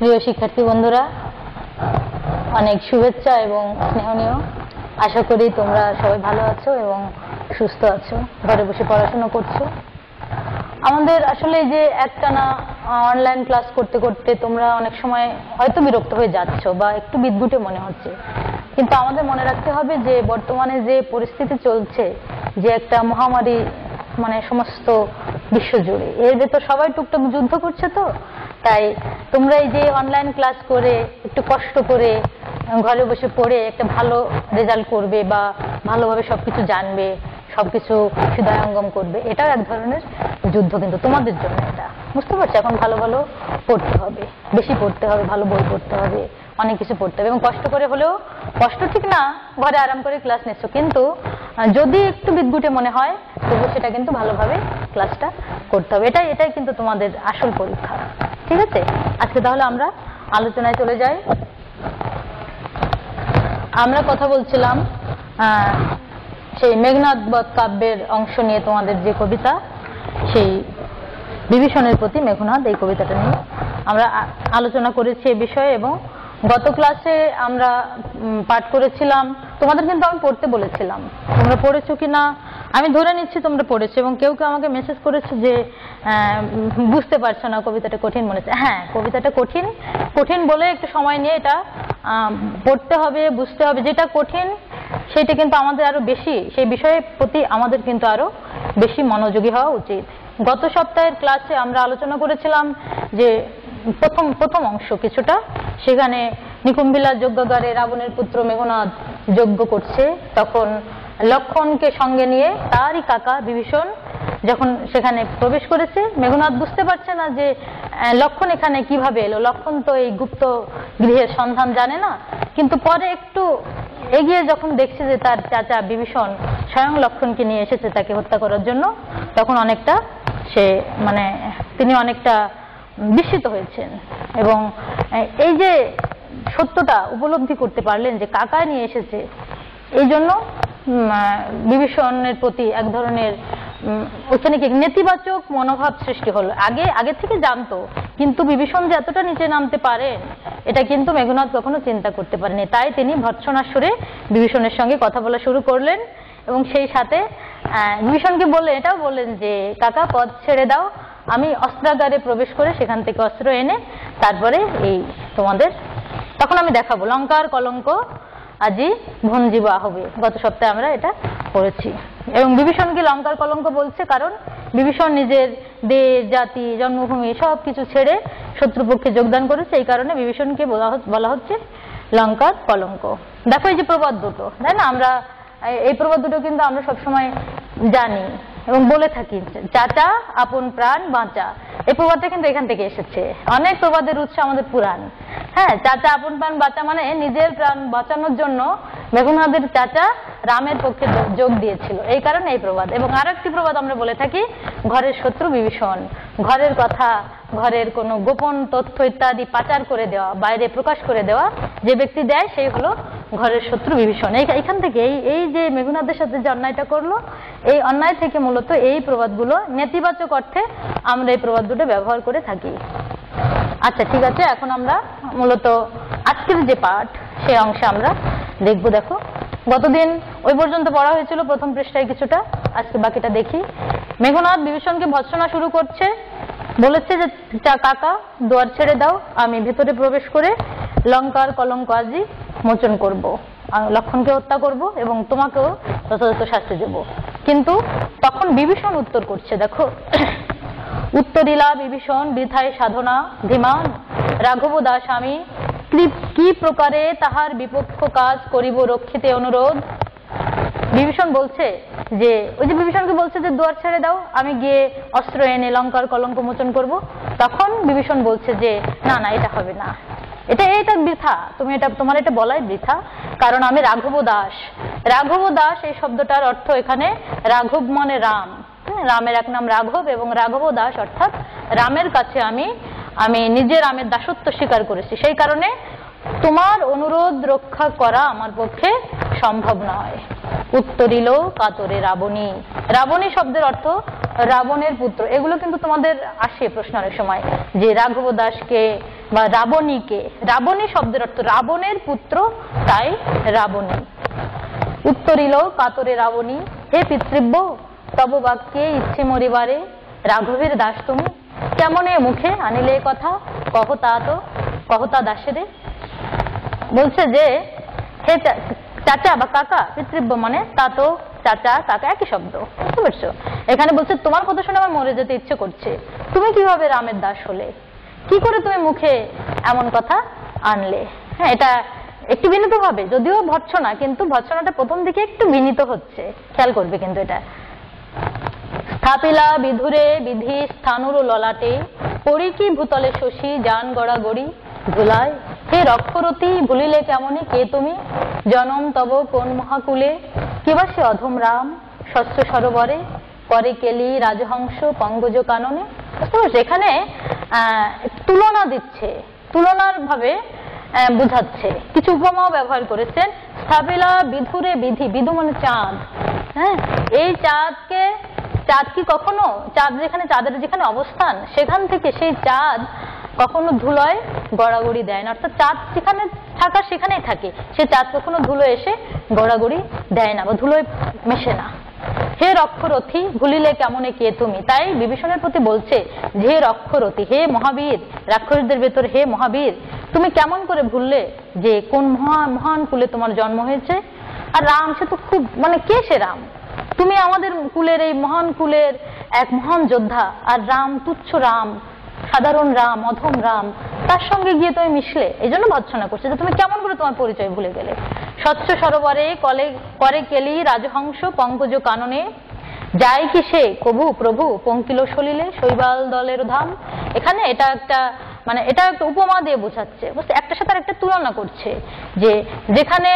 প্রিয় শিক্ষার্থী বন্ধুরা, অনেক শুভেচ্ছা এবং স্নেহনীয়। আশা করি তোমরা সবাই ভালো আছো এবং সুস্থ আছো, ঘরে বসে পড়াশোনা করছো। আমাদের আসলে যে একটানা অনলাইন ক্লাস করতে করতে তোমরা অনেক সময় হয়তো বিরক্ত হয়ে যাচ্ছ বা একটু বিদ্যুটে মনে হচ্ছে, কিন্তু আমাদের মনে রাখতে হবে যে বর্তমানে যে পরিস্থিতি চলছে, যে একটা মহামারী মানে সমস্ত বিশ্বজুড়ে, এর ভেতর সবাই টুকটাক যুদ্ধ করছে। তো তাই তোমরা এই যে অনলাইন ক্লাস করে একটু কষ্ট করে ঘরে বসে পড়ে একটা ভালো রেজাল্ট করবে বা ভালোভাবে সবকিছু জানবে, সবকিছু হৃদয়ঙ্গম করবে, এটাও এক ধরনের যুদ্ধ কিন্তু তোমাদের জন্য। এটা বুঝতে পারছো? এখন ভালো ভালো পড়তে হবে, বেশি পড়তে হবে, ভালো বই পড়তে হবে, অনেক কিছু পড়তে হবে এবং কষ্ট করে হলেও, কষ্ট ঠিক না, ঘরে আরাম করে ক্লাস নিচ্ছ, কিন্তু যদি একটু বিদ্যুটে মনে হয় তবু সেটা কিন্তু ভালোভাবে ক্লাসটা করতে হবে। এটাই কিন্তু তোমাদের আসল পরীক্ষা। ঠিক আছে, আজকে তাহলে আমরা আলোচনায় চলে যাই। আমরা কথা বলছিলাম সেই মেঘনাদ বধ কাব্যের অংশ নিয়ে, তোমাদের যে কবিতা, সেই বিভীষণের প্রতি মেঘনাদ, এই কবিতাটা নিয়ে আমরা আলোচনা করেছি এ বিষয়ে। এবং গত ক্লাসে আমরা পাঠ করেছিলাম, তোমাদের কিন্তু আমি পড়তে বলেছিলাম, তোমরা পড়েছো কিনা আমি ধরে নিচ্ছি তোমরা পড়েছো, এবং কেউ কেউ আমাকে মেসেজ করেছে যে বুঝতে পারছো না, কবিতাটা কঠিন মনে হচ্ছে। হ্যাঁ, কবিতাটা কঠিন বলে একটু সময় নিয়ে এটা পড়তে হবে, বুঝতে হবে। যেটা কঠিন সেটা কিন্তু আমাদের আরো বেশি, সেই বিষয়ের প্রতি আমাদের কিন্তু আরো বেশি মনোযোগী হওয়া উচিত। গত সপ্তাহের ক্লাসে আমরা আলোচনা করেছিলাম যে প্রথম অংশ কিছুটা, সেখানে নিকুম্ভিলা যজ্ঞাগারে রাবণের পুত্র মেঘনাদ যজ্ঞ করছে, তখন লক্ষণকে সঙ্গে নিয়ে তারই কাকা বিভীষণ যখন সেখানে প্রবেশ করেছে, মেঘনাদ বুঝতে পারছে না যে লক্ষণ এখানে কিভাবে এলো। লক্ষণ তো এই গুপ্ত গৃহের সন্ধান জানে না, কিন্তু পরে একটু এগিয়ে যখন দেখছে যে তার চাচা বিভীষণ স্বয়ং লক্ষণকে নিয়ে এসেছে তাকে হত্যা করার জন্য, তখন অনেকটা তিনি অনেকটা বিস্মিত হয়েছেন এবং এই যে সত্যটা উপলব্ধি করতে পারলেন যে কাকায় নিয়ে এসেছে, এই জন্য বিভীষণের প্রতি এক ধরনের ওখানে কি নেতিবাচক মনোভাব সৃষ্টি হলো। আগে থেকে জানতো, কিন্তু বিভীষণ যে এতটা নিচে নামতে পারেন এটা কিন্তু মেঘনাদ কখনো চিন্তা করতে পারেনি। তাই তিনি ভর্ৎসনার সুরে বিভীষণের সঙ্গে কথা বলা শুরু করলেন এবং সেই সাথে বিভীষণকে এটাও বললেন যে কাকা, পথ ছেড়ে দাও, আমি অস্ত্রাগারে প্রবেশ করে সেখান থেকে অস্ত্র এনে তারপরে এই তোমাদের তখন আমি দেখাবো লঙ্কার কলঙ্ক আজি ভঞ্জিবা হবে। গত সপ্তাহে আমরা এটা পড়েছি। এবং বিভীষণকে লঙ্কার কলঙ্ক বলছে কারণ বিভীষণ নিজের দেশ, জাতি, জন্মভূমি সবকিছু ছেড়ে শত্রুপক্ষে যোগদান করেছে, এই কারণে বিভীষণকে বলা হচ্ছে লঙ্কার কলঙ্ক। দেখো এই যে প্রবাদ দুটো, তাই না? আমরা এই প্রবাদ দুটো কিন্তু আমরা সবসময় জানি এবং বলে থাকি, চাচা আপন প্রাণ বাঁচা। এই প্রবাদটা কিন্তু এখান থেকে এসেছে। অনেক প্রবাদের উৎস আমাদের পুরাণ। হ্যাঁ, চাচা আপন প্রাণ বাঁচা মানে নিজের প্রাণ বাঁচানোর জন্য মেঘনাদের চাচা রামের পক্ষে যোগ দিয়েছিল, এই কারণে এই প্রবাদ। এবং আরো একটি প্রবাদ আমরা বলে থাকি, ঘরের শত্রু বিভীষণ। ঘরের কথা, ঘরের কোনো গোপন তথ্য ইত্যাদি পাচার করে দেওয়া, বাইরে প্রকাশ করে দেওয়া যে ব্যক্তি দেয়, সেই হলো ঘরের শত্রু বিভীষণ। এইখান থেকে এই যে মেঘনাদের সাথে যে অন্যায়টা করলো, এই অন্যায় থেকে মূলত এই প্রবাদগুলো নেতিবাচক অর্থে আমরা এই প্রবাদ দুটো ব্যবহার করে থাকি। আচ্ছা, ঠিক আছে, এখন আমরা মূলত আজকের যে পাঠ সেই অংশে আমরা দেখব। দেখো, গতদিন ওই পর্যন্ত পড়া হয়েছিল প্রথম পৃষ্ঠায় কিছুটা, আজকে বাকিটা দেখি। মেঘনাদ বিভীষণকে ভর্ৎসনা শুরু করছে, বলেছে যে কাকা দুয়ার ছেড়ে দাও, আমি ভেতরে প্রবেশ করে লঙ্কার কলঙ্ক আজি মোচন করব, লক্ষণকে হত্যা করব এবং তোমাকেও যথাযথ শাস্তি দেব। কিন্তু তখন বিভীষণ উত্তর করছে, দেখো, উত্তরিলা বিভীষণ বৃথায় সাধনা ধীমান, রাঘব দাস আমি কি প্রকারে তাহার বিপক্ষ কাজ করিব রক্ষিতে অনুরোধ। বিভীষণ বলছে যে, ওই যে বিভীষণকে বলছে যে দুয়ার ছেড়ে দাও, আমি গিয়ে অস্ত্র এনে লঙ্কার কলঙ্ক মোচন করব। তখন বিভীষণ বলছে যে না, এটা হবে না, এটা বৃথা, তোমার এটা বলাই বৃথা, কারণ আমি রাঘব দাস। রাঘব দাস এই শব্দটার অর্থ এখানে রাঘব মানে রাম, রামের এক নাম রাঘব, এবং রাঘব দাস অর্থাৎ রামের কাছে আমি নিজে রামের দাসত্ব স্বীকার করেছি, সেই কারণে তোমার অনুরোধ রক্ষা করা আমার পক্ষে সম্ভব নয়। উত্তরিল কাতরে রাবণী। রাবণী শব্দের অর্থ রাবণের পুত্র। এগুলো কিন্তু তোমাদের আসে প্রশ্ন অনেক সময়, যে রাঘব দাসকে বা রাবণীকে, রাবণী শব্দের অর্থ রাবণের পুত্র, তাই রাবণী। উত্তরিল কাতরে রাবণী, হে পিতৃব্য তব বাক্যে ইচ্ছে মরিবারে, রাঘবের দাস তুমি কেমনে মুখে আনিলে কথা, কহতা দাসেরে। বলছে যে হে চাচা বা কাকা, পিতৃব্য মানে তাতো, চাচা কাকা একই শব্দ, বুঝতে পারছো? এখানে বলছে তোমার কথা শুনে আমার মরে যেতে ইচ্ছে করছে, তুমি কিভাবে রামের দাস হলে, কি করে তুমি মুখে এমন কথা আনলে। হ্যাঁ, এটা একটু বিনীত ভাবে, যদিও ভর্ৎসনা, কিন্তু ভর্ৎসনাটা প্রথম দিকে একটু বিনীত হচ্ছে, খেয়াল করবে কিন্তু এটা। স্থাপিলা বিধুরে বিধি স্থানুর ললাটে, পড়ি কি ভূতলে শশী যান গড়াগড়ি ধুলায়, হে রক্ষরতি ভুলিলে কেমনে কে তুমি, জনম তব কোন মহাকুলে, কিবা সে অধম রাম স্বচ্ছ সরোবরে, করে কেলি রাজহংস পঙ্কজ কাননে। এখানে তুলনা দিচ্ছে, তুলনার ভাবে বুঝাচ্ছে, কিছু উপমাও ব্যবহার করেছেন। স্থাপিলা বিধুরে বিধি, বিধু মানে চাঁদ। হ্যাঁ, এই চাঁদ কি কখনো, চাঁদ যেখানে, চাঁদের যেখানে অবস্থান সেখান থেকে সেই চাঁদ কখনো ধুলোয় গড়াগড়ি দেয় না, অর্থাৎ চাঁদ যেখানে থাকার সেখানেই থাকে, সে চাঁদ কখনো ধুলো এসে গড়াগড়ি দেয় না বা ধুলোয় মেশে না। হে রক্ষরথী ভুলিলে কেমনে কে তুমি, তাই বিভীষণের প্রতি বলছে যে হে রক্ষরথী, হে মহাবীর, রাক্ষসদের ভেতর হে মহাবীর, তুমি কেমন করে ভুললে যে কোন মহান কুলে তোমার জন্ম হয়েছে। আর রাম সে তো খুব, মানে কে সে রাম, তুমি আমাদের কুলের এই মহান কুলের এক মহান যোদ্ধা, আর রাম তুচ্ছ রাম, সাধারণ রাম, অধম রাম, তার সঙ্গে গিয়ে তুমি মিশলে। এই জন্য ভর্ৎসনা করছে যে তুমি কেমন করে তোমার পরিচয় ভুলে গেলে। স্বচ্ছ সরোবরে করে কেলি রাজহংস পঙ্কজ কাননে, যায় কি সে কবু প্রভু পঙ্কিল সলিলে শৈবাল দলের ধাম। এখানে এটা একটা, মানে এটা একটা উপমা দিয়ে বোঝাচ্ছে, বুঝতে, একটার সাথে একটা তুলনা করছে, যে যেখানে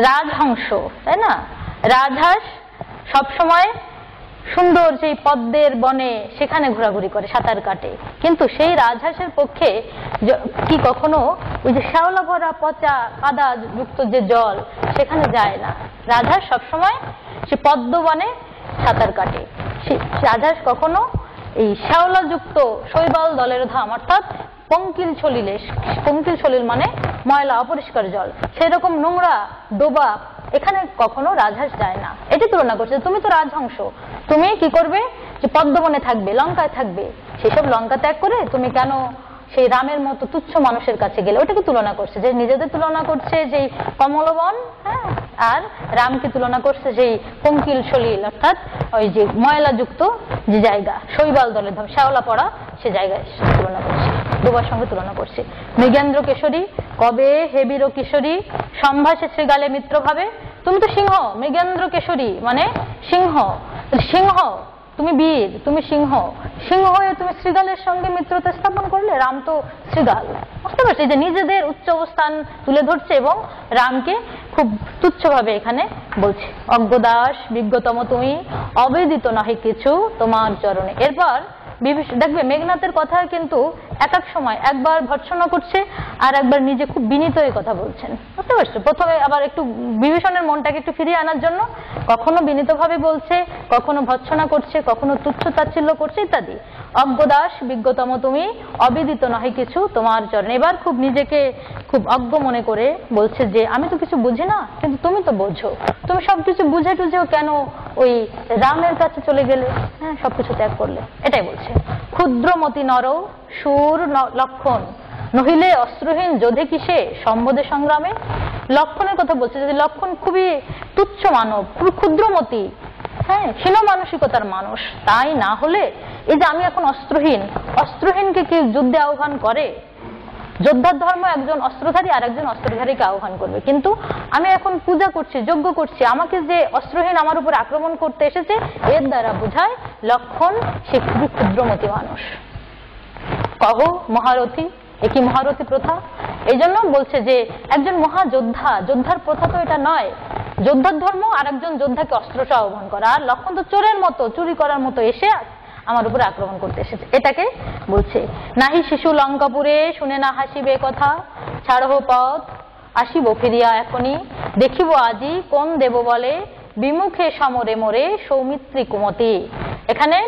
রাজহংস, তাই না, রাজহাঁস সবসময় সুন্দর সেই পদ্মের বনে সেখানে ঘোরাঘুরি করে, সাঁতার কাটে, কিন্তু সেই রাজহাঁসের পক্ষে কি কখনো ওই যে শ্যাওলা ভরা পচা কাদা যুক্ত যে জল সেখানে যায় না। রাজহাঁস সবসময় সে পদ্ম বনে সাঁতার কাটে, রাজহাঁস কখনো এই শ্যাওলা যুক্ত শৈবাল দলের ধাম, অর্থাৎ পঙ্কিল সলিলে, পঙ্কিল সলিল মানে ময়লা অপরিষ্কার জল, সেরকম নোংরা ডোবা এখানে কখনো রাজহাঁস যায় না। এটি তুলনা করছে, তুমি তো রাজহংস, তুমি কি করবে, যে পদ্মবনে থাকবে, লঙ্কায় থাকবে, সেসব লঙ্কা ত্যাগ করে তুমি কেন সেই রামের মতো তুচ্ছ মানুষের কাছে গেলে। ওটাকে তুলনা করছে, যে নিজেদের তুলনা করছে যেই কমলবন, হ্যাঁ, আর রামকে তুলনা করছে যেই পঙ্কিল সলিল, অর্থাৎ ওই যে ময়লাযুক্ত যে জায়গা, শৈবাল দলের ধাম, শ্যাওলা পড়া সে জায়গায় তুলনা করছে, ডোবার সঙ্গে তুলনা করছে। মৃগেন্দ্র কেশরী কবে হেবির কিশোরী, সম্ভাষে শ্রীগালে মিত্র ভাবে। তুমি তো সিংহ, মৃগেন্দ্র কেশরী মানে সিংহ, সিংহ তুমি বীর, তুমি সিংহ, সিংহ হয়ে তুমি শ্রীগালের সঙ্গে মিত্রতা স্থাপন করলে। রাম তো শ্রীগাল, বুঝতে পারছি, যে নিজেদের উচ্চ অবস্থান তুলে ধরছে এবং রামকে খুব তুচ্ছভাবে এখানে বলছে। অজ্ঞদাস বিজ্ঞতম তুমি, অবেদিত নহে কিছু তোমার চরণে। এরপর দেখবে মেঘনাথের কথা কিন্তু এক এক সময় একবার ভর্ৎসনা করছে আর একবার নিজে খুব বিনীত হয়ে কথা বলছেন, বুঝতে পারছো। প্রথমে আবার একটু বিভীষণের মনটাকে একটু ফিরিয়ে আনার জন্য কখনো বিনীতভাবে বলছে, কখনো ভর্ৎসনা করছে, কখনো তুচ্ছ তাচ্ছিল্য করছে ইত্যাদি। অজ্ঞদাস বিজ্ঞতম তুমি, অবিদিত নহে কিছু তোমার চরণে। এবার খুব নিজেকে খুব অজ্ঞ মনে করে বলছে যে আমি তো কিছু বুঝি না, কিন্তু তুমি তো বোঝো, তুমি সবকিছু বুঝে টুঝেও কেন ওই রামের কাছে চলে গেলে, হ্যাঁ, সবকিছু ত্যাগ করলে, এটাই বলছে। ক্ষুদ্রমতি নর সুর লক্ষণ, নহিলে অস্ত্রহীন যোধে কিসে সম্বদে সংগ্রামে। লক্ষণের কথা বলছে, যদি লক্ষণ খুবই তুচ্ছ মানব, খুবই ক্ষুদ্রমতি, হ্যাঁ, হীন মানসিকতার মানুষ, তাই না হলে এই যে আমি এখন অস্ত্রহীন, অস্ত্রহীনকে কি যুদ্ধে আহ্বান করে? যোদ্ধার ধর্ম একজন অস্ত্রধারী আর একজন অস্ত্রধারীকে আহ্বান করবে, কিন্তু আমি এখন পূজা করছি, যজ্ঞ করছি, আমাকে যে অস্ত্রহীন আমার উপর আক্রমণ করতে এসেছে, এর দ্বারা বোঝায় লক্ষণ সে খুবই ক্ষুদ্রমতি মানুষ। কহ মহারথী, একই মহারথী প্রথা। এই জন্য বলছে যে একজন মহাযোদ্ধা, যোদ্ধার প্রথা তো এটা নয়, যোদ্ধার ধর্ম আর একজন যোদ্ধাকে অস্ত্রটা আহ্বান করা, আর লক্ষণ তো চোরের মতো, চুরি করার মতো এসে আমার উপরে আক্রমণ করতে এসেছে, এটাকে বলছে। নাহি শিশু লঙ্কাপুরে শুনে না হাসিবে কথা, ছাড়হ পথ আসিব ফিরিয়া এখনই, দেখিব আজি কোন দেব বলে বিমুখে সমরে মোরে সৌমিত্রী কুমতি। এখানে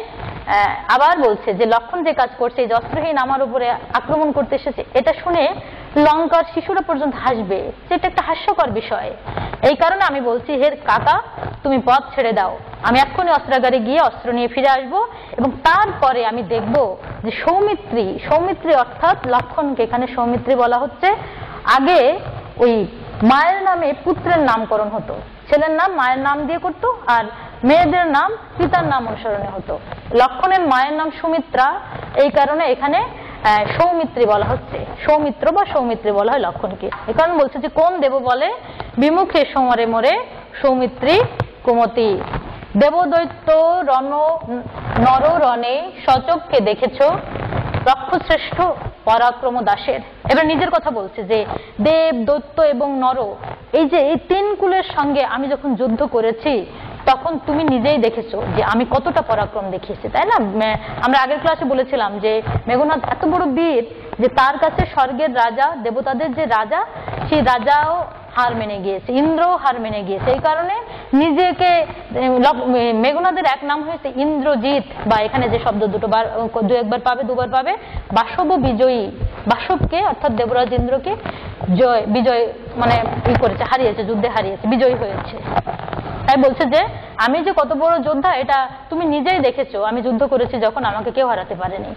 আবার বলছে যে লক্ষণ যে কাজ করছে, এই যে অস্ত্রহীন আমার উপরে আক্রমণ করতে এসেছে, এটা শুনে লঙ্কার শিশুরা পর্যন্ত হাসবে, যেটা একটা হাস্যকর বিষয়। এই কারণে আমি বলছি, হে কাকা তুমি পথ ছেড়ে দাও, আমি এক্ষুনি অস্ত্রাগারে গিয়ে অস্ত্র নিয়ে ফিরে আসব, এবং তারপরে আমি দেখব যে সৌমিত্রী, সৌমিত্রী অর্থাৎ লক্ষণকে এখানে সৌমিত্রী বলা হচ্ছে। আগে ওই মায়ের নামে পুত্রের নামকরণ হতো, ছেলের নাম মায়ের নাম দিয়ে করতো, আর মেয়েদের নাম পিতার নাম অনুসরণে হতো। লক্ষণের মায়ের নাম সুমিত্রা, এই কারণে এখানে সৌমিত্রী বলা হচ্ছে, সৌমিত্র বা সৌমিত্রী বলা হয় লক্ষণকে। এই কারণে বলছে যে কোন দেব বলে বিমুখে সমরে মোরে সৌমিত্রী কুমতি, দেবদৈত্য রণ নর রণে সচককে দেখেছ রক্ষশ্রেষ্ঠ পরাক্রম দাসের। এবার নিজের কথা বলছে যে দেব দৈত্য এবং নর, এই যে এই তিন কুলের সঙ্গে আমি যখন যুদ্ধ করেছি তখন তুমি নিজেই দেখেছো যে আমি কতটা পরাক্রম দেখিয়েছি, তাই না? আমরা আগের ক্লাসে বলেছিলাম যে মেঘনাদ এত বড় বীর যে তার কাছে স্বর্গের রাজা, দেবতাদের যে রাজা, সেই রাজাও হার মেনে গিয়েছে, ইন্দ্রও হার মেনে গিয়েছে। এই কারণে নিজেকে, মেঘনাদের এক নাম হয়েছে ইন্দ্রজিৎ, বা এখানে যে শব্দ দু একবার পাবে, দুবার পাবে, বাসব বিজয়ী, বাসবকে অর্থাৎ দেবরাজ ইন্দ্রকে বিজয় মানে ই করেছে, হারিয়েছে, যুদ্ধে হারিয়েছে, বিজয়ী হয়েছে। তাই বলছে যে আমি যে কত বড় যোদ্ধা এটা তুমি নিজেই দেখেছো, আমি যুদ্ধ করেছি যখন আমাকে কেউ হারাতে পারেনি।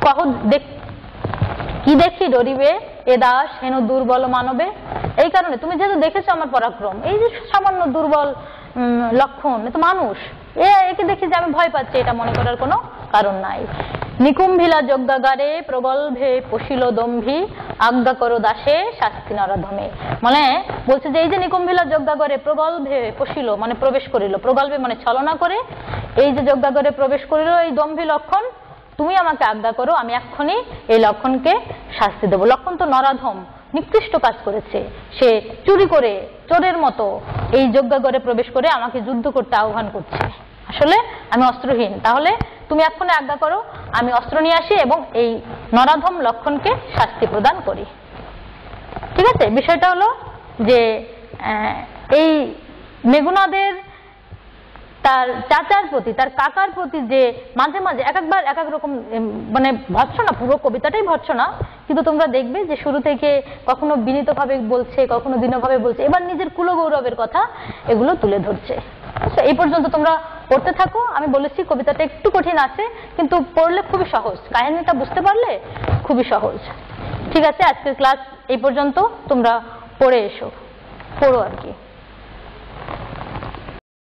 কহ কি দেখি ডরিবে এ দাস হেন দুর্বল মানবে। এই কারণে তুমি যেহেতু দেখেছো আমার পরাক্রম, এই যে সামান্য দুর্বল লক্ষণ, এ তো মানুষ, একে দেখি যে আমি ভয় পাচ্ছি, এটা মনে করার কোনো কারণ নাই। নিকুম্ভিলা যজ্ঞাগারে প্রগল্ভে পশিল দম্ভি আজ্ঞা করো দাসে শাস্তি নরাধমে। মানে বলছে যে এই যে নিকুম্ভিলা যজ্ঞাগরে প্রগল্ভে পশিল মানে প্রবেশ করিল, প্রগল্ভে মানে ছলনা করে, এই যে যজ্ঞাগরে প্রবেশ করিল এই দম্ভি লক্ষণ, তুমি আমাকে আজ্ঞা করো, আমি এক্ষুনি এই লক্ষণকে শাস্তি দেবো। লক্ষণ তো নরাধম, নিকৃষ্ট কাজ করেছে, সে চুরি করে চোরের মতো এই যজ্ঞাগরে প্রবেশ করে আমাকে যুদ্ধ করতে আহ্বান করছে। আসলে আমি অস্ত্রহীন, তাহলে তুমি এক্ষুনি আজ্ঞা করো, আমি অস্ত্র নিয়ে আসি এবং এই নরাধম লক্ষণকে শাস্তি প্রদান করি। ঠিক আছে, বিষয়টা হলো যে এই মেঘনাদের তার চাচার প্রতি, তার কাকার প্রতি যে মাঝে মাঝে একবার এক এক রকম মানে ভৎসনা, পুরো কবিতাটাই ভৎসনা, কিন্তু তোমরা দেখবে যে শুরু থেকে কখনো বিনীতভাবে বলছে, কখনো দীনভাবে বলছে, এবার নিজের কুলগৌরবের কথা এগুলো তুলে ধরছে। এই পর্যন্ত তোমরা পড়তে থাকো। আমি বলেছি কবিতাটা একটু কঠিন আছে, কিন্তু পড়লে খুবই সহজ, কাহিনীটা বুঝতে পারলে খুবই সহজ। ঠিক আছে, আজকের ক্লাস এই পর্যন্ত, তোমরা পড়ে এসো, পড়ো আর কি।